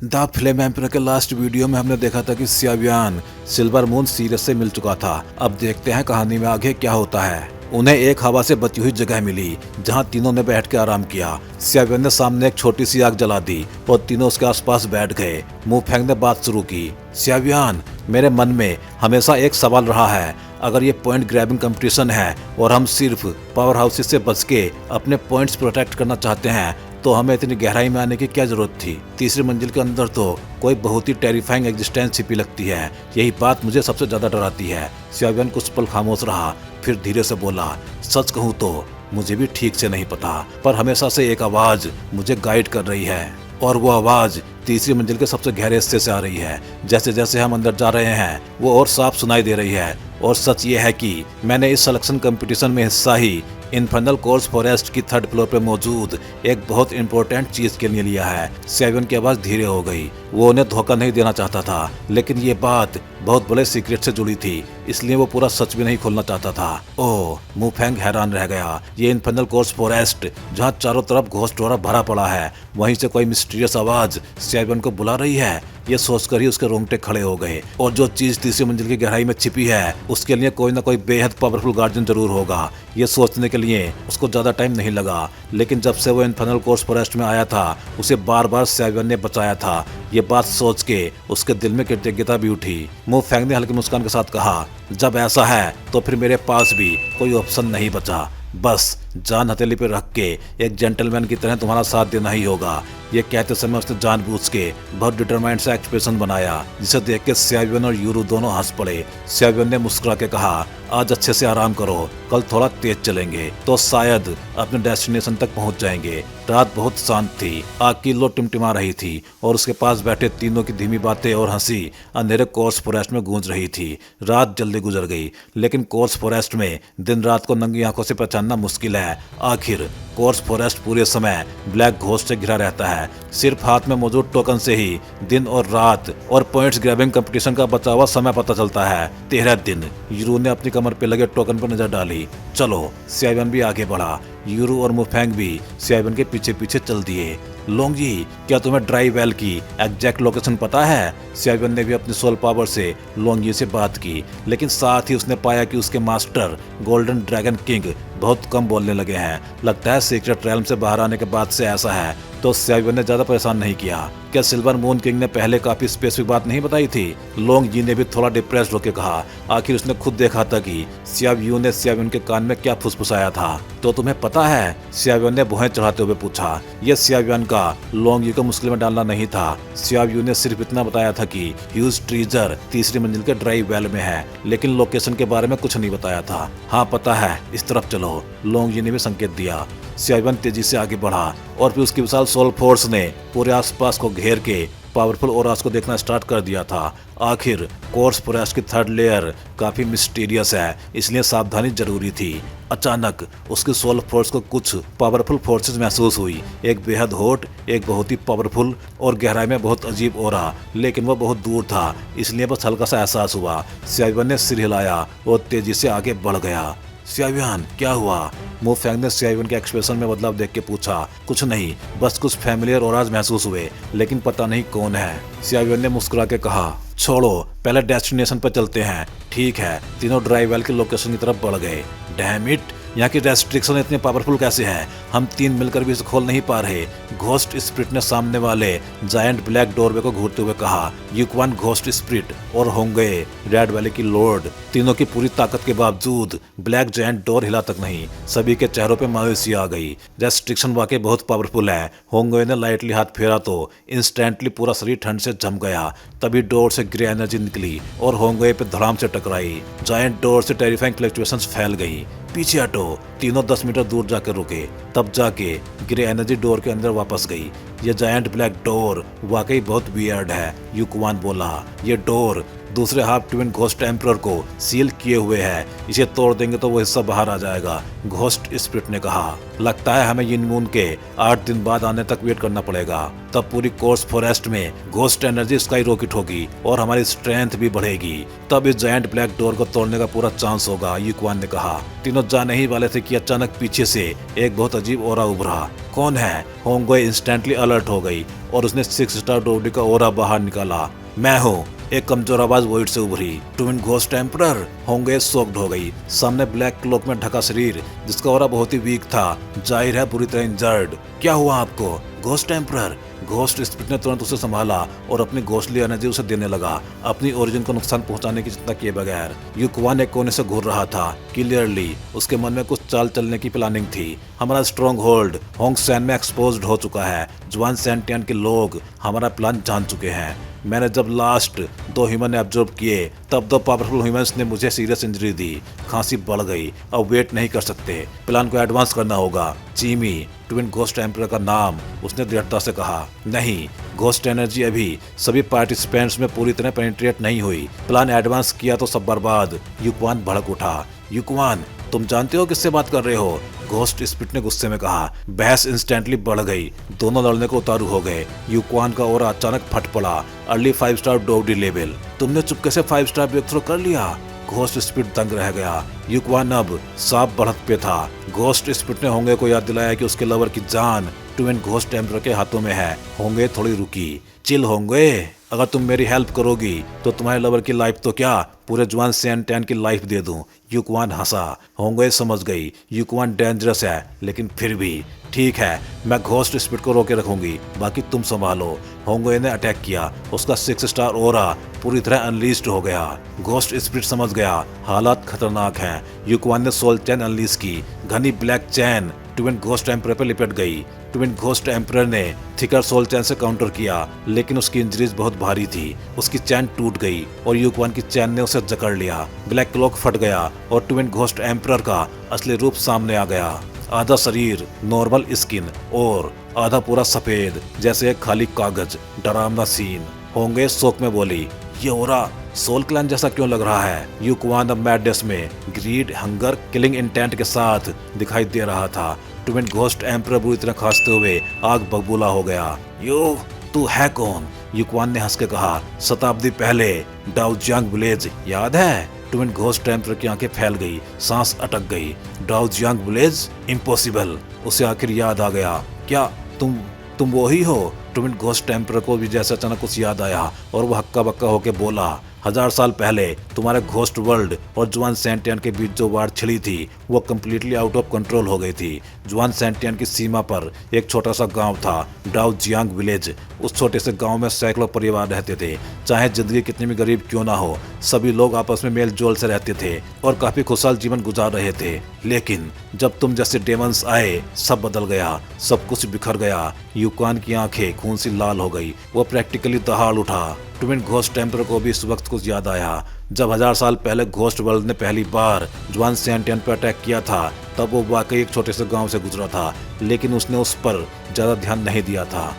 The flame emperor के last video में हमने देखा था कि सियावियान सिल्वर मून सीरियस से मिल चुका था। अब देखते हैं कहानी में आगे क्या होता है। उन्हें एक हवा से बची हुई जगह मिली जहां तीनों ने बैठ के आराम किया। सियावियान ने सामने एक छोटी सी आग जला दी और तीनों उसके आसपास बैठ गए। मू फेंग ने बात शुरू की। सियावियान, मेरे मन में हमेशा एक सवाल रहा है, अगर ये पॉइंट ग्रैबिंग कंपटीशन है और हम सिर्फ पावर हाउसेस से बच के अपने पॉइंट्स प्रोटेक्ट करना चाहते हैं तो हमें इतनी गहराई में आने की क्या जरूरत थी। तीसरी मंजिल के अंदर तो कोई बहुत ही टेरिफाइंग एग्जिस्टेंस छिपी लगती है। यही बात मुझे सबसे ज्यादा डराती है। सियावियान कुछ पल खामोश रहा, फिर धीरे से बोला, सच कहूँ तो मुझे भी ठीक से नहीं पता, पर हमेशा से एक आवाज मुझे गाइड कर रही है और वो आवाज तीसरी मंजिल के सबसे गहरे हिस्से से आ रही है। जैसे जैसे हम अंदर जा रहे हैं वो और साफ सुनाई दे रही है। और सच ये है कि मैंने इस सिलेक्शन कंपटीशन में हिस्सा ही इनफर्नल कोर्स फॉरेस्ट की थर्ड फ्लोर पे मौजूद एक बहुत इंपॉर्टेंट चीज के लिए लिया है। सियावियान की आवाज धीरे हो गई। वो उन्हें धोखा नहीं देना चाहता था, लेकिन ये बात बहुत बड़े सीक्रेट से जुड़ी थी, इसलिए वो पूरा सच भी नहीं खोलना चाहता था। ओह, मू फेंग हैरान रह गया। ये इनफर्नल कोर्स फॉरेस्ट जहाँ चारों तरफ घोस्ट द्वारा भरा पड़ा है, वहीं से कोई मिस्टीरियस आवाज सियावियान को बुला रही है। ये सोचकर ही उसके रोंगटे खड़े हो गए। और जो चीज तीसरी मंजिल की गहराई में छिपी है उसके लिए कोई ना कोई बेहद पावरफुल गार्जियन जरूर होगा। ये सोचने के लिए उसको ज्यादा टाइम नहीं लगा, लेकिन जब से वो इनफर्नल कोर्स फॉरेस्ट में आया था उसे बार बार सियावियान ने बचाया था। ये बात सोच के उसके दिल में कृतज्ञता भी उठी। मू फेंग ने हल्की मुस्कान के साथ कहा, जब ऐसा है तो फिर मेरे पास भी कोई ऑप्शन नहीं बचा, बस जान हथेली पे रख के एक जेंटलमैन की तरह तुम्हारा साथ देना ही होगा। ये कहते समय उसने जानबूझ के बहुत डिटरमाइंड सा एक्सप्रेशन बनाया, जिसे देख के सियावियान और यूरू दोनों हंस पड़े। सियावियान ने मुस्कुरा के कहा, आज अच्छे से आराम करो, कल थोड़ा तेज चलेंगे तो शायद अपने डेस्टिनेशन तक पहुंच जाएंगे। रात बहुत शांत थी, आग की लो टिमटिमा रही थी और उसके पास बैठे तीनों की धीमी बातें और हंसी अंधेरे कोर्स फॉरेस्ट में गूंज रही थी। रात जल्दी गुजर गई, लेकिन कोर्स फॉरेस्ट में दिन रात को नंगी आंखों से पहचानना मुश्किल है। आखिर कोर्स फॉरेस्ट पूरे समय ब्लैक घोस्ट से घिरा रहता है। सिर्फ हाथ में मौजूद टोकन से ही दिन और रात और पॉइंट्स ग्रैबिंग कंपटीशन का बचा हुआ समय पता चलता है। 13 दिन। यूरू ने अपनी कमर पे लगे टोकन पर नजर डाली। चलो, सियावियान भी आगे बढ़ा। यूरू और मुफेंग भी सियावियान के पीछे पीछे चल दिए। लोंगी, क्या तुम्हें ड्राई वेल की एग्जैक्ट लोकेशन पता है? सियावियान ने भी अपनी सोल पावर से लोंगी से बात की, लेकिन साथ ही उसने पाया कि उसके मास्टर गोल्डन ड्रैगन किंग बहुत कम बोलने लगे हैं। लगता है सीक्रेट रेल्म से बाहर आने के बाद से ऐसा है। तो सियावियान ने ज्यादा परेशान नहीं किया। क्या सिल्वर मून किंग ने पहले काफी स्पेसिफिक बात नहीं बताई थी? लोंग जी ने भी थोड़ा डिप्रेस्ड होकर कहा। आखिर उसने खुद देखा था कि सियावियान ने सियावियान के कान में क्या फुसफुसाया था। तो तुम्हें पता है? सियावियान ने भुहें चढ़ाते हुए पूछा। यह सियावियान का लोंग जी को मुश्किल में डालना नहीं था। सियावियान ने सिर्फ इतना बताया था कि ह्यूज ट्रीजर तीसरी मंजिल के ड्राई वेल में है, लेकिन लोकेशन के बारे में कुछ नहीं बताया था। हाँ पता है, इस तरफ चलो, लोंग जी ने भी संकेत दिया। सियावियान तेजी से आगे बढ़ा और फिर उसकी विशाल सोल फोर्स ने पूरे आसपास को घेर के पावरफुल ऑरास को देखना स्टार्ट कर दिया था। आखिर कोर्स फॉरेस्ट की थर्ड लेयर काफी मिस्टीरियस है, इसलिए सावधानी जरूरी थी। अचानक उसकी सोल फोर्स को कुछ पावरफुल फोर्सेस महसूस हुई। एक बेहद हॉट, एक बहुत ही पावरफुल और गहराई में बहुत अजीब ऑरा, लेकिन वह बहुत दूर था, इसलिए बस हल्का सा एहसास हुआ। सियावियान ने सिर हिलाया और तेजी से आगे बढ़ गया। सियावियान, क्या हुआ? मू फेंग ने सियावियान के एक्सप्रेशन में बदलाव देख के पूछा। कुछ नहीं, बस कुछ फैमिलियर ऑराज महसूस हुए, लेकिन पता नहीं कौन है। सियावियान ने मुस्कुरा के कहा, छोड़ो, पहले डेस्टिनेशन पर चलते हैं। ठीक है। तीनों ड्राई वेल के लोकेशन की तरफ बढ़ गए। डैम इट, यहाँ की रेस्ट्रिक्शन इतने पावरफुल कैसे है? हम तीन मिलकर भी इसे खोल नहीं पा रहे। घोस्ट स्पिरिट ने सामने वाले जायंट ब्लैक डोरवे को घूरते हुए कहा। युक्वान घोस्ट स्पिरिट और होंगे रेड वैली की लॉर्ड, तीनों की पूरी ताकत के बावजूद ब्लैक जायंट डोर हिला तक नहीं। सभी के चेहरों पे मायूसी आ गई। रेस्ट्रिक्शन वाकई बहुत पावरफुल है। होंगे ने लाइटली हाथ फेरा तो इंस्टेंटली पूरा शरीर ठंड से जम गया। तभी डोर से ग्रे एनर्जी निकली और होंगे पे धड़ाम से टकराई। जायंट डोर से टेरिफाइंग फ्लक्चुएशंस फैल गई। पीछे हटो। तीनों 10 मीटर दूर जाकर रुके, तब जाके ग्रे एनर्जी डोर के अंदर वापस गई। ये जायंट ब्लैक डोर वाकई बहुत वियर्ड है, युक्वान बोला। ये डोर दूसरे हाफ ट्विन घोस्ट एम्परर को सील किए हुए है, इसे तोड़ देंगे तो वो हिस्सा बाहर आ जाएगा, घोस्ट स्पिरिट ने कहा। लगता है हमें यिन मून के 8 दिन बाद आने तक वेट करना पड़ेगा। तब पूरी कोर्स फॉरेस्ट में घोस्ट एनर्जी स्काई रॉकेट होगी और हमारी स्ट्रेंथ भी बढ़ेगी। तब इस जायंट ब्लैक डोर को तोड़ने का पूरा चांस होगा, युक्वान ने कहा। तीनों जाने ही वाले थे कि अचानक पीछे से एक बहुत अजीब ऑरा उभरा। कौन है? होंगे इंस्टेंटली अलर्ट हो गई और उसने 6 स्टार डोडी का ओरा बाहर निकाला। मैं हूँ, एक कमजोर आवाज वॉइड से उभरी। Twin ghost emperor. होंगे शॉक्ड हो गई। सामने ब्लैक क्लोक में ढका शरीर जिसका ओरा बहुत ही वीक था, जाहिर है बुरी तरह इंजर्ड। क्या हुआ आपको घोस्ट एम्परर? घोस्ट स्पिरिट ने तुरंत उसे संभाला और अपनी घोस्टली एनर्जी उसे देने लगा, अपनी ओरिजिन को नुकसान पहुंचाने की चिंता किए बगैर। युक्वान एक कोने से घूर रहा था। क्लियरली उसके मन में कुछ चाल चलने की प्लानिंग थी। हमारा स्ट्रॉन्ग होल्ड होंग सैन में एक्सपोज्ड हो चुका है। जुआन सैंटियन के लोग हमारा प्लान जान चुके हैं। मैंने जब लास्ट 2 ह्यूमन एब्जॉर्ब किए तब 2 पावरफुल ह्यूमंस ने मुझे सीरियस इंजरी दी। खांसी बढ़ गई, अब वेट नहीं कर सकते, प्लान को एडवांस करना होगा। चीमी, ट्विन घोस्ट एम्परर का नाम, उसने दृढ़ता से कहा। नहीं, घोस्ट एनर्जी अभी सभी पार्टिसिपेंट्स में पूरी तरह पेनिट्रेट नहीं हुई। प्लान एडवांस किया तो सब बर्बाद। युक्वान भड़क उठा। युक्वान, तुम जानते हो किससे बात कर रहे हो? घोस्ट स्पिरिट ने गुस्से में कहा। बहस इंस्टेंटली बढ़ गई। दोनों लड़ने को उतारू हो गए। युक्वान का ओरा अचानक फट पड़ा। अर्ली 5 स्टार डोडी लेवल। तुमने चुपके से 5 स्टार ब्रेक थ्रो कर लिया। घोस्ट स्पिरिट दंग रह गया। युक्वान अब साफ बढ़त पे था। घोस्ट स्पिरिट ने होंगे को याद दिलाया कि उसके लवर की जान ट्विन घोस्ट एम्परर के हाथों में है। होंगे थोड़ी रुकी। चिल होंगे, अगर तुम मेरी हेल्प करोगी तो तुम्हारे लवर की लाइफ तो क्या, पूरे जुआन सैंटियन की लाइफ दे दूं। युक्वान हंसा। होंगे समझ गई युक्वान डेंजरस है, लेकिन फिर भी ठीक है, मैं घोस्ट स्पिरिट को रोके रखूंगी, बाकी तुम संभालो। होंगे ने अटैक किया। उसका 6 स्टार ओरा पूरी तरह अनलीस्ड हो गया। घोस्ट स्पिरिट समझ गया हालात खतरनाक हैं। युक्वान ने सोल चैन अनलीज की। घनी ब्लैक चैन ट्विन घोस्ट एम्परर पर लिपट गई। ट्विन घोस्ट एम्परर ने थिकर सोल चैन से काउंटर किया, लेकिन उसकी इंजरीज बहुत भारी थी। उसकी चैन टूट गई और युक्वान की चैन ने उसे जकड़ लिया। ब्लैक क्लॉक फट गया और ट्विन घोस्ट एम्परर का असली रूप सामने आ गया। आधा शरीर नॉर्मल स्किन और आधा पूरा सफेद जैसे एक खाली कागज। डरावना सीन। होंगे शोक में बोली, ये ओरा सोल क्लैन जैसा क्यों लग रहा है? युक्वान अब मैडनेस में ग्रीड, हंगर, किलिंग इंटेंट के साथ दिखाई दे रहा था। ट्विन घोस्ट एम्परर बुरी तरह खांसते हुए आग बगबूला हो गया। यो, तू है कौन? युक्वान ने हंस के कहा। शताब्दी पहले डाउजियांग विलेज याद है? ट्विन घोस्ट एम्परर की आंखें फैल गई, सांस अटक गई। डाउजियांग विलेज? इम्पॉसिबल। उसे आखिर याद आ गया। क्या तुम वो ही हो? ट्विन घोस्ट एम्परर को भी जैसे अचानक कुछ याद आया और वो हक्का बक्का होके बोला, 1000 साल पहले तुम्हारे घोस्ट वर्ल्ड और जुआन सैंटियन के बीच जो वार छिड़ी थी वो कम्प्लीटली आउट ऑफ कंट्रोल हो गई थी। जुआन सैंटियन की सीमा पर एक छोटा सा गांव था, डाउजियांग विलेज। उस छोटे से गांव में सैकड़ों परिवार रहते थे। चाहे जिंदगी कितनी भी गरीब क्यों ना हो, सभी लोग आपस में मेल जोल से रहते थे और काफी खुशहाल जीवन गुजार रहे थे। लेकिन जब तुम जैसे डेमंस आए, सब बदल गया, सब कुछ बिखर गया। युक्वान की आंखें खून सी लाल हो गई। वो प्रैक्टिकली दहाड़ उठा। ट्विन घोस्ट एम्परर को भी इस वक्त कुछ याद आया। जब 1000 साल पहले घोस्ट वर्ल्ड ने पहली बार जुआन सैंटियन पर अटैक किया था, तब वो वाकई एक छोटे से गांव से गुजरा था, लेकिन उसने उस पर ज्यादा ध्यान नहीं दिया था।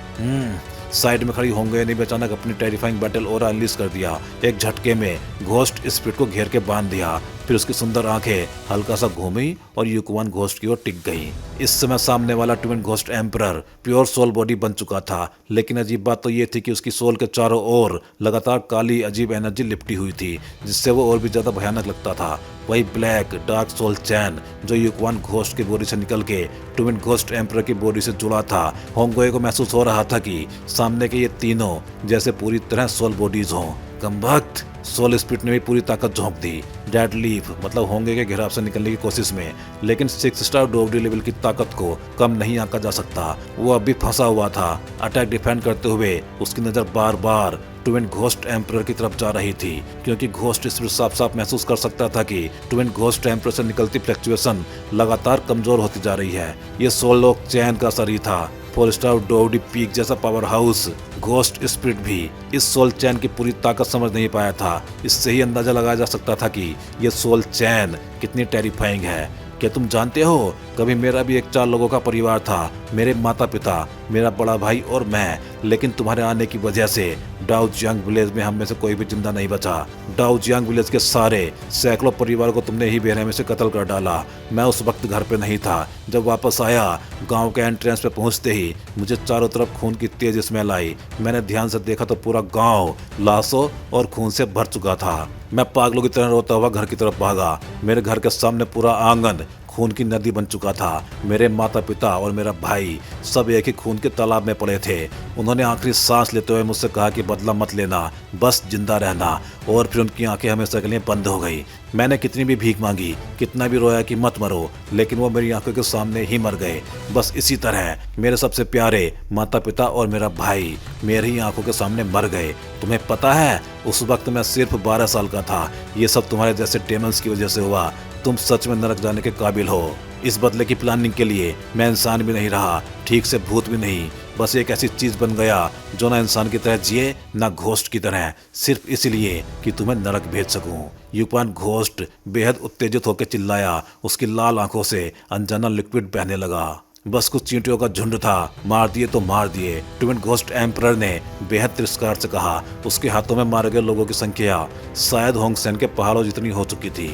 साइड में खड़ी होंगे ने अचानक अपनी टेरिफाइंग बैटल ओरा अनलीज कर दिया। एक झटके में घोस्ट स्पिरिट को घेर के बांध दिया। फिर उसकी सुंदर आंखें हल्का सा घूमी और युक्वान घोस्ट की ओर टिक गई। इस समय सामने वाला twin ghost emperor pure soul body बन चुका था, लेकिन अजीब बात तो ये थी कि उसकी सोल के चारों ओर लगातार काली अजीब एनर्जी लिपटी हुई थी, जिससे वो और भी ज्यादा भयानक लगता था। वही ब्लैक डार्क सोल चैन जो युक्वान घोस्ट की बॉडी से निकल के ट्विन घोस्ट एम्परर की बॉडी से जुड़ा था। होंगे को महसूस हो रहा था कि सामने के ये तीनों जैसे पूरी तरह सोल बॉडीज हों। कमबख्त, सोल स्पिरिट ने भी पूरी ताकत झोंक दी डेड लीफ मतलब होंगे के घेराव से निकलने की कोशिश में, लेकिन 6 स्टार डोडी लेवल की ताकत को कम नहीं आंका जा सकता। वो अब भी फंसा हुआ था। अटैक डिफेंड करते हुए उसकी नजर बार बार ट्विन घोस्ट एम्परर की तरफ जा रही थी, क्योंकि घोस्ट स्पिरिट साफ साफ महसूस कर सकता था कि ट्विन घोस्ट एम्परर से निकलती फ्लक्चुएशन लगातार कमजोर होती जा रही है। ये सोल लॉक चैन का असर ही था। 4 स्टार डोडी पीक जैसा पावर हाउस घोस्ट स्पिरिट भी इस सोल चैन की पूरी ताकत समझ नहीं पाया था। इससे ही अंदाजा लगाया जा सकता था कि ये सोल चैन कितनी टेरिफाइंग है। क्या तुम जानते हो, कभी मेरा भी एक 4 लोगों का परिवार था, मेरे माता पिता, मेरा बड़ा भाई और मैं, लेकिन तुम्हारे आने की वजह से डाउजियांग विलेज में हम में से कोई भी जिंदा नहीं बचा। डाउजियांग विलेज के सारे सैकड़ों परिवार को तुमने ही बेरहमी से कत्ल कर डाला। मैं उस वक्त घर पे नहीं था। जब वापस आया, गांव के एंट्रेंस पे पहुंचते ही मुझे चारों तरफ खून की तेज स्मेल आई। मैंने ध्यान से देखा तो पूरा गांव लाशों और खून से भर चुका था। मैं पागलों की तरह रोता हुआ घर की तरफ भागा। मेरे घर के सामने पूरा आंगन खून की नदी बन चुका था। मेरे माता पिता और मेरा भाई सब एक ही खून के तालाब में पड़े थे। उन्होंने आखिरी सांस लेते हुए मुझसे कहा कि बदला मत लेना, बस जिंदा रहना, और फिर उनकी आंखें हमेशा के लिए बंद हो गई। मैंने कितनी भी भीख मांगी, कितना भी रोया कि मत मरो, लेकिन वो मेरी आंखों के सामने ही मर गए। बस इसी तरह मेरे सबसे प्यारे माता पिता और मेरा भाई मेरी ही आंखों के सामने मर गए। तुम्हें पता है, उस वक्त मैं सिर्फ 12 साल का था। ये सब तुम्हारे जैसे डेमंस की वजह से हुआ। तुम सच में नरक जाने के काबिल हो। इस बदले की प्लानिंग के लिए मैं इंसान भी नहीं रहा, ठीक से भूत भी नहीं, बस एक ऐसी चीज बन गया जो ना इंसान की तरह जिए ना घोस्ट की तरह, सिर्फ इसलिए कि तुम्हें नरक भेज सकूं। यूपान घोस्ट बेहद उत्तेजित होकर चिल्लाया। उसकी लाल आंखों से अनजाना लिक्विड बहने लगा। बस कुछ चींटियों का झुंड था, मार दिए तो मार दिए, ट्विन घोस्ट एम्परर ने बेहद तिरस्कार से कहा। उसके हाथों में मारे गए लोगों की संख्या शायद होंगसेन के पहाड़ों जितनी हो चुकी थी।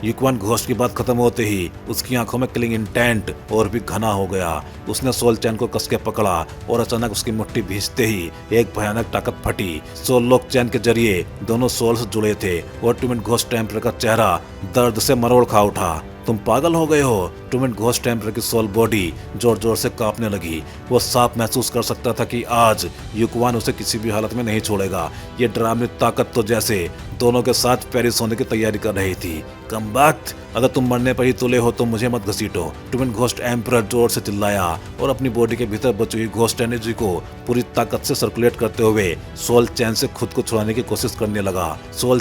यूक्वान घोस्ट की बात खत्म होते ही उसकी आंखों में किलिंग इंटेंट और भी घना हो गया। उसने सोल चैन को कस के पकड़ा और अचानक उसकी मुट्ठी भींचते ही एक भयानक ताकत फटी। सोल लॉक चैन के जरिए दोनों सोल्स जुड़े थे और ट्विन घोस्ट एम्परर का चेहरा दर्द से मरोड़ खा उठा। तुम पागल हो गए हो? ट्विन घोस्ट एम्परर की सोल बॉडी जोर जोर से कांपने लगी। वो साफ महसूस कर सकता था कि आज यूक्वान उसे किसी भी हालत में नहीं छोड़ेगा। ये डरावनी ताकत तो जैसे दोनों के साथ पेरिस होने की तैयारी कर रही थी। कम वक्त, अगर तुम मरने पर ही तुले हो तो मुझे मत घसीटो, ट्विन घोस्ट एम्परर जोर से चिल्लाया और अपनी बॉडी के भीतर बची हुई घोस्ट एनर्जी को पूरी ताकत से सर्कुलेट करते हुए सोल चैन से खुद को छुड़ाने की कोशिश करने लगा। सोल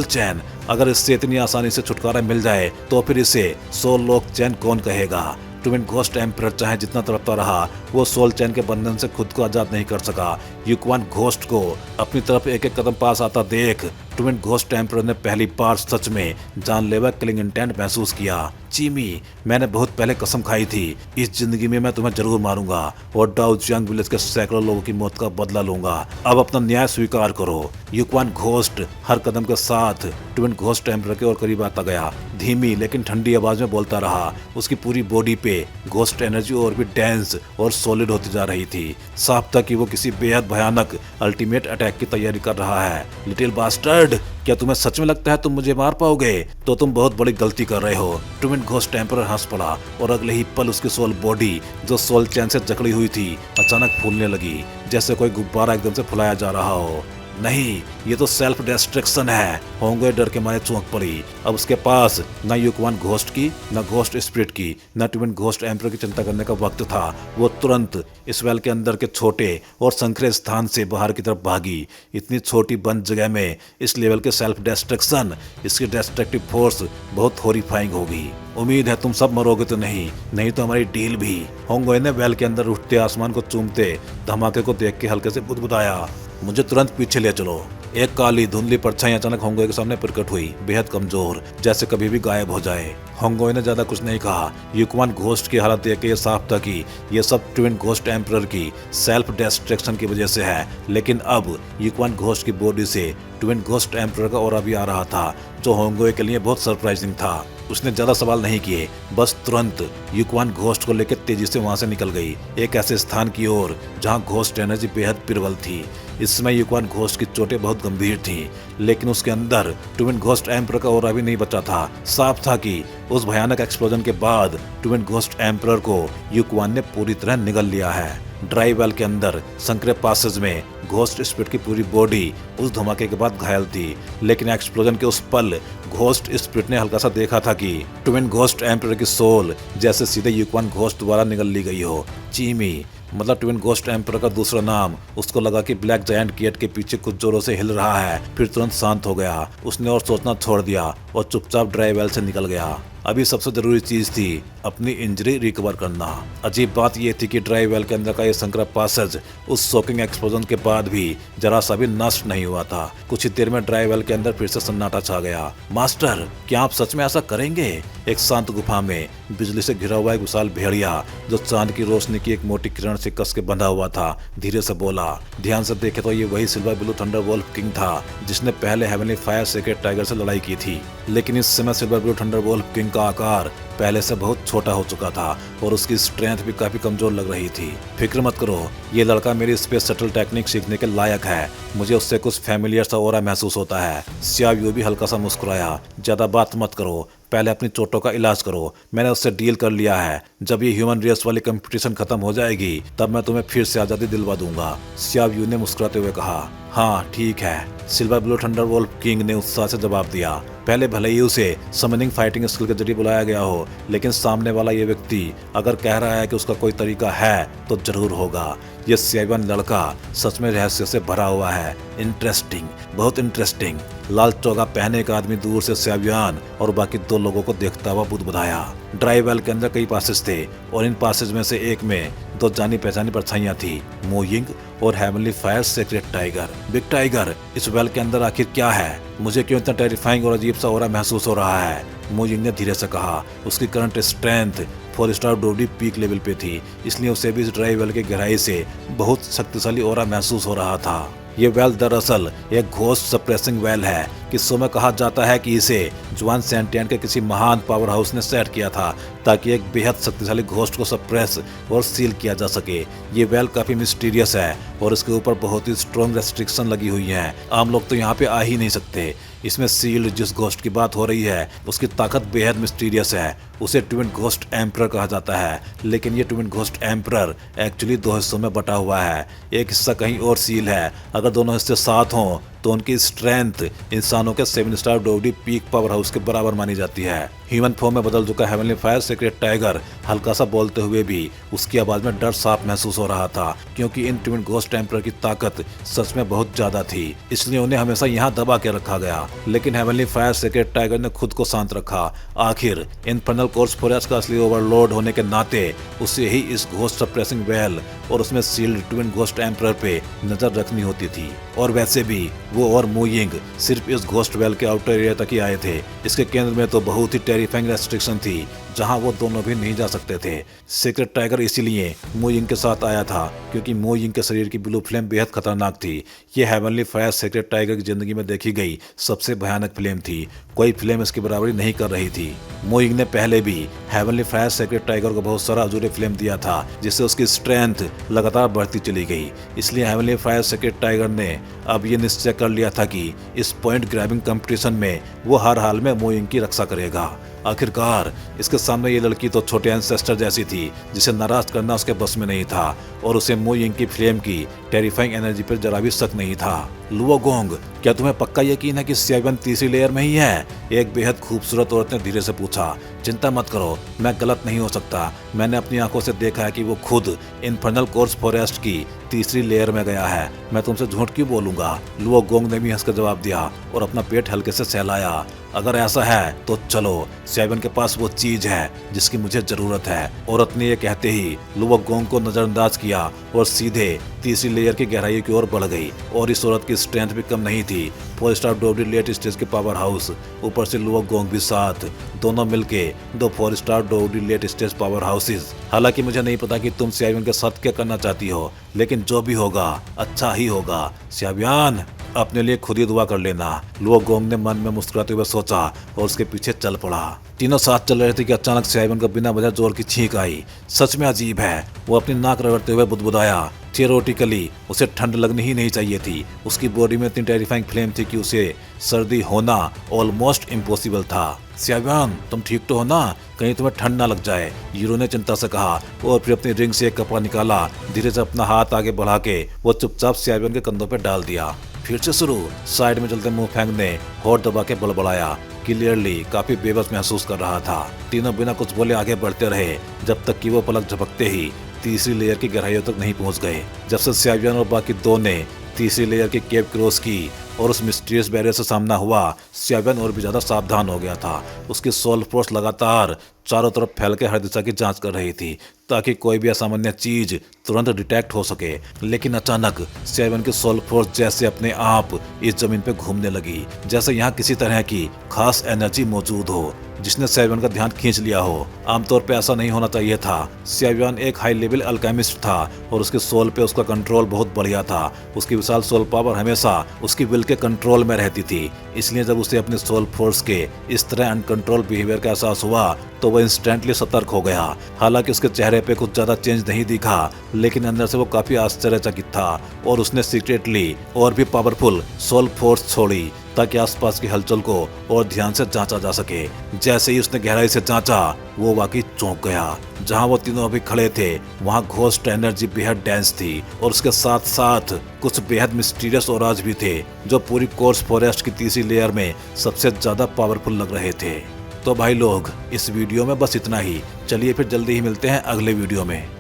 चैन, अगर इससे इतनी आसानी से छुटकारा मिल जाए तो फिर इसे सोल लॉक चैन कौन कहेगा? ट्विन घोस्ट एम्परर चाहे जितना तड़पता रहा, वो सोल चैन के बंधन से खुद को आजाद नहीं कर सका। यूक्वान घोस्ट को अपनी तरफ एक एक कदम पास आता देख ट्विन घोस्ट एम्परर ने पहली बार सच में जानलेवा किलिंग इंटेंट महसूस किया। चीमी, मैंने बहुत पहले कसम खाई थी, इस जिंदगी में मैं तुम्हें जरूर मारूंगा और डाओजियांग विलेज के सैकड़ों लोगों की मौत का बदला लूंगा। अब अपना न्याय स्वीकार करो। यूक्वान घोस्ट हर कदम के साथ ट्विन घोस्ट एम्परर के और करीब आता गया। धीमी लेकिन ठंडी आवाज में बोलता रहा। उसकी पूरी बॉडी पे घोस्ट एनर्जी और भी डेंस और सॉलिड होती जा रही थी। साफ था कि वो किसी बेहद भयानक अल्टीमेट अटैक की तैयारी कर रहा है। लिटिल बास्टर्ड, क्या तुम्हें सच में लगता है तुम मुझे मार पाओगे? तो तुम बहुत बड़ी गलती कर रहे हो। ट्विन घोस्ट एम्परर हंस पड़ा और अगले ही पल उसकी सोल बॉडी जो सोल चैन से जकड़ी हुई थी अचानक फूलने लगी, जैसे कोई गुब्बारा एकदम से फुलाया जा रहा हो। नहीं, ये तो सेल्फ डिस्ट्रक्शन है। होंगे डर के मारे चौंक पड़ी। अब उसके पास न यूक्वान घोस्ट की, न घोस्ट स्पिरिट की, न ट्विन घोस्ट एम्परर की चिंता करने का वक्त था। वो तुरंत इस वेल के अंदर के छोटे और संकरे स्थान से बाहर की तरफ भागी। इतनी छोटी बंद जगह में इस लेवल के सेल्फ डिस्ट्रक्शन, इसकी डिस्ट्रक्टिव फोर्स बहुत हॉरिफाइंग होगी। उम्मीद है तुम सब मरोगे तो नहीं तो हमारी डील भी। होंगे ने वेल के अंदर उठते आसमान को चूमते धमाके को देख के हल्के से बुदबुदाया। मुझे तुरंत पीछे ले चलो। एक काली धुंधली परछाई अचानक होंगे के सामने प्रकट हुई, बेहद कमजोर, जैसे कभी भी गायब हो जाए। होंगे ने ज्यादा कुछ नहीं कहा। यूक्वान घोस्ट की हालत देख के ये साफ था कि ये सब ट्विन घोस्ट एम्परर की सेल्फ डिस्ट्रक्शन की वजह से है। लेकिन अब यूक्वान घोस्ट की बॉडी से ट्विन घोस्ट एम्परर का ऑरा भी आ रहा था, जो होंगे के लिए बहुत सरप्राइजिंग था। उसने ज्यादा सवाल नहीं किए, बस तुरंत यूक्वान घोस्ट को लेकर तेजी से वहां से निकल गई, एक ऐसे स्थान की ओर जहां घोस्ट एनर्जी बेहद प्रबल थी। इस समय यूक्वान घोस्ट की चोटें बहुत गंभीर थीं, लेकिन उसके अंदर ट्विन घोस्ट एम्परर का ऑरा भी नहीं बचा था। साफ था कि उस भयानक एक्सप्लोजन के बाद ट्विन घोस्ट एम्परर को यूक्वान ने पूरी तरह निगल लिया है। ड्राई वेल के अंदर संकरे पासेज में घोस्ट स्पिरिट की पूरी बॉडी उस धमाके के बाद घायल थी, लेकिन एक्सप्लोजन के उस पल घोस्ट स्पिरिट ने हल्का सा देखा था कि ट्विन घोस्ट एम्परर की सोल जैसे सीधे यूक्वान घोस्ट द्वारा निगल ली गई हो। चीमी, मतलब ट्विन घोस्ट एम्परर का दूसरा नाम। उसको लगा कि ब्लैक जायंट गेट के पीछे कुछ जोरों से हिल रहा है, फिर तुरंत शांत हो गया। उसने और सोचना छोड़ दिया और चुपचाप ड्राई वेल से निकल गया। अभी सबसे जरूरी चीज थी अपनी इंजरी रिकवर करना। अजीब बात यह थी कि ड्राई वेल के अंदर का ये संकरा पासेज उस शॉकिंग एक्सप्लोजन के बाद भी जरा सा भी नष्ट नहीं हुआ था। कुछ ही देर में ड्राई वेल के अंदर फिर से सन्नाटा छा गया। मास्टर, क्या आप सच में ऐसा करेंगे? एक शांत गुफा में बिजली से घिरा हुआ एक विशाल भेड़िया जो चांद की रोशनी की एक मोटी किरण से कस के बंधा हुआ था, धीरे से बोला। ध्यान से देखे तो ये वही silver blue thunder wolf king था जिसने पहले हेवनली फायर सेक्रेट टाइगर से लड़ाई की थी। लेकिन इस समय silver blue thunder wolf king का आकार पहले से बहुत छोटा हो चुका था और उसकी स्ट्रेंथ भी काफी कमजोर लग रही थी। फिक्र मत करो, ये लड़का मेरी स्पेस शटल टेक्निक सीखने के लायक है। मुझे उससे कुछ फैमिलियर सा ऑरा महसूस होता है। सियाओ भी हल्का सा मुस्कुराया। ज्यादा बात मत करो, पहले अपनी चोटों का इलाज करो। मैंने उससे डील कर लिया है, जब ये ह्यूमन रेस वाली कंपटीशन खत्म हो जाएगी तब मैं तुम्हें फिर से आज़ादी दिलवा दूंगा। सियाव यू ने मुस्कुराते हुए कहा। हाँ ठीक है, सिल्वर ब्लू थंडरवोल्फ किंग ने उत्साह से जवाब दिया। पहले भले ही उसे समनिंग फाइटिंग स्किल के जरिए बुलाया गया हो, लेकिन सामने वाला ये व्यक्ति अगर कह रहा है कि उसका कोई तरीका है तो जरूर होगा। ये सियावियन लड़का सच में रहस्य से भरा हुआ है। इंटरेस्टिंग, बहुत इंटरेस्टिंग। लाल चोगा पहने का आदमी दूर से सियावियन और बाकी दो लोगों को देखता हुआ बुदबुदाया। ड्राई वेल के अंदर कई पासेज थे और इन पासेज में से एक में दो जानी पहचानी परछाइयां थी, मो यिंग और heavenly fire secret tiger. Big tiger, इस वेल के अंदर आखिर क्या है? मुझे क्यों इतना टेरिफाइंग और अजीब सा ऑरा महसूस हो रहा है? मो यिंग ने धीरे से कहा। उसकी करंट स्ट्रेंथ 4 स्टार डोडी पीक लेवल पे थी, इसलिए उसे भी इस ड्राई वेल की गहराई से बहुत शक्तिशाली ऑरा महसूस हो रहा था। ये वेल दरअसल एक घोस्ट सप्रेसिंग वेल है। किस्सों में कहा जाता है कि इसे जुआन सेंटियन के किसी महान पावर हाउस ने सेट किया था ताकि एक बेहद शक्तिशाली घोस्ट को सप्रेस और सील किया जा सके। ये वेल काफी मिस्टीरियस है और इसके ऊपर बहुत ही स्ट्रॉन्ग रेस्ट्रिक्शन लगी हुई हैं। आम लोग तो यहाँ पे आ ही नहीं सकते। इसमें सील्ड जिस घोस्ट की बात हो रही है उसकी ताकत बेहद मिस्टीरियस है। उसे ट्विन घोस्ट एम्परर कहा जाता है, लेकिन ये ट्विन घोस्ट एम्परर एक्चुअली 2 हिस्सों में बटा हुआ है। एक हिस्सा कहीं और सील है। अगर दोनों हिस्से साथ हों तो उनकी स्ट्रेंथ इंसानों के 7 स्टार डोडी पीक पावर हाउस के बराबर मानी जाती है। ह्यूमन फॉर्म में बदल चुका हेवनली फायर सेक्रेट टाइगर हल्का सा बोलते हुए भी उसकी आवाज में डर साफ महसूस हो रहा था, क्योंकि इन ट्विन घोस्ट एम्परर की ताकत सच में बहुत ज्यादा थी, इसलिए उन्हें हमेशा यहाँ दबा के रखा गया। लेकिन हेवनली फायर सेक्रेट टाइगर ने खुद को शांत रखा। आखिर इनफर्नल कोर्स फोरेस्ट का असली ओवरलॉर्ड होने के नाते उसे ही इस घोस्ट सप्रेसिंग वेल और उसमें सील्ड ट्विन घोस्ट एम्परर पे नजर रखनी होती थी। और वैसे भी वो और मो यिंग सिर्फ इस घोस्ट वेल के आउटर एरिया तक ही आए थे। इसके केंद्र में तो बहुत ही टेरिफाइंग रेस्ट्रिक्शन थी, जहां वो दोनों भी नहीं जा सकते थे। सीक्रेट टाइगर इसीलिए मो यिंग के साथ आया था, क्योंकि मो यिंग के शरीर की ब्लू फ्लेम बेहद खतरनाक थी। ये हेवनली फायर सीक्रेट टाइगर की जिंदगी में देखी गई सबसे भयानक फ्लेम थी। कोई फ्लेम इसकी बराबरी नहीं कर रही थी। मो यिंग ने पहले भी हेवनली फायर सीक्रेट टाइगर को बहुत सारा अजूबे फ्लेम दिया था, जिससे उसकी स्ट्रेंथ लगातार बढ़ती चली गई। इसलिए हेवनली फायर सीक्रेट टाइगर ने अब ये निश्चय कर लिया था कि इस पॉइंट ग्रैबिंग कंपटीशन में वो हर हाल में मो यिंग की रक्षा करेगा। आखिरकार इसके सामने ये लड़की तो छोटे एंसेस्टर जैसी थी, जिसे नाराज करना उसके बस में नहीं था, और उसे मो यिंग की फ्लेम की टेरिफाइंग एनर्जी पर जरा भी शक नहीं था। लुओगोंग, क्या तुम्हें पक्का यकीन है कि सियावियन तीसरी लेयर में ही है? एक बेहद खूबसूरत औरत ने धीरे से पूछा। चिंता मत करो, मैं गलत नहीं हो सकता। मैंने अपनी आंखों से देखा है कि वो खुद इनफर्नल कोर्स फॉरेस्ट की तीसरी लेयर में गया है। मैं तुमसे झूठ क्यों बोलूंगा? लुओगोंग ने भी हंसकर जवाब दिया और अपना पेट हल्के से सहलाया। अगर ऐसा है तो चलो, सियावियन के पास वो चीज है जिसकी मुझे जरूरत है। औरत ने यह कहते ही लुओगोंग को नजरअंदाज किया और सीधे तीसरी लेयर की गहराई की ओर बढ़ गई। और इस औरत की स्ट्रेंथ भी कम नहीं थी। 4 स्टार डोडी लेट स्टेज के पावर हाउस, ऊपर से लुओगोंग भी साथ, दोनों मिलके 2 4 स्टार डोडी लेट स्टेज पावर हाउसेस। हालांकि मुझे नहीं पता कि तुम सियावियन के साथ क्या करना चाहती हो, लेकिन जो भी होगा अच्छा ही होगा। सियावियन, अपने लिए खुद ही दुआ कर लेना। लुओगोंग ने मन में मुस्कुराते हुए सोचा और उसके पीछे चल पड़ा। तीनों साथ चल रहे थे कि अचानक सियावियन को बिना वजह जोर की छींक आई। सच में अजीब है, वो अपनी नाक रगड़ते हुए बुदबुदाया। थियोरेटिकली उसे ठंड लगनी ही नहीं चाहिए थी। उसकी बॉडी में इतनी टेरिफाइंग फ्लेम थी कि उसे सर्दी होना ऑलमोस्ट इम्पॉसिबल था। सियावियन, तुम ठीक तो हो ना? कहीं तुम्हें ठंड ना लग जाए, यूरो ने चिंता से कहा, और फिर अपनी रिंग से एक कपड़ा निकाला। धीरे से अपना हाथ आगे बढ़ा के वो चुपचाप सियावियन के कंधों पर डाल दिया। फिर से शुरू। साइड में चलते मु फेंग ने होठ दबा के बड़बड़ाया। क्लियरली काफी बेबस महसूस कर रहा था। तीनों बिना कुछ बोले आगे बढ़ते रहे, जब तक कि वो पलक झपकते ही तीसरी लेयर की गहराइयों तक नहीं पहुंच गए। जब से सियावियन और बाकी दो ने तीसरी लेयर की केव क्रॉस की और उस मिस्टीरियस बैरियर से सामना हुआ, सियावियन और भी ज्यादा सावधान हो गया था। उसकी सोल फोर्स लगातार चारों तरफ फैल के हर दिशा की जांच कर रही थी, ताकि कोई भी असामान्य चीज तुरंत डिटेक्ट हो सके। लेकिन अचानक सियावियन की सोल फोर्स जैसे अपने आप इस जमीन पे घूमने लगी, जैसे यहाँ किसी तरह की खास एनर्जी मौजूद हो जिसने सियावियन का ध्यान खींच लिया हो। आमतौर पे ऐसा नहीं होना चाहिए था। सियावियन एक हाई लेवल अल्केमिस्ट था और उसके सोल पे उसका कंट्रोल बहुत बढ़िया था। उसकी विशाल सोल पावर हमेशा उसकी विल के कंट्रोल में रहती थी। इसलिए जब उसे अपने सोल फोर्स के इस तरह अनकंट्रोल बिहेवियर का एहसास हुआ तो वह इंस्टेंटली सतर्क हो गया। हालांकि उसके चेहरे पे कुछ ज्यादा चेंज नहीं दिखा, लेकिन अंदर से वो काफी आश्चर्यचकित था और उसने सीक्रेटली और भी पावरफुल सोल फोर्स छोड़ी ताकि आसपास की हलचल को और ध्यान से जांचा जा सके। जैसे ही उसने गहराई से जांचा, वो वाकई चौंक गया। जहां वो तीनों अभी खड़े थे वहां घोस्ट एनर्जी बेहद डेंस थी और उसके साथ साथ कुछ बेहद मिस्टीरियस औराज भी थे जो पूरी कोर्स फॉरेस्ट की तीसरी लेयर में सबसे ज्यादा पावरफुल लग रहे थे। तो भाई लोग, इस वीडियो में बस इतना ही। चलिए फिर जल्दी ही मिलते हैं अगले वीडियो में।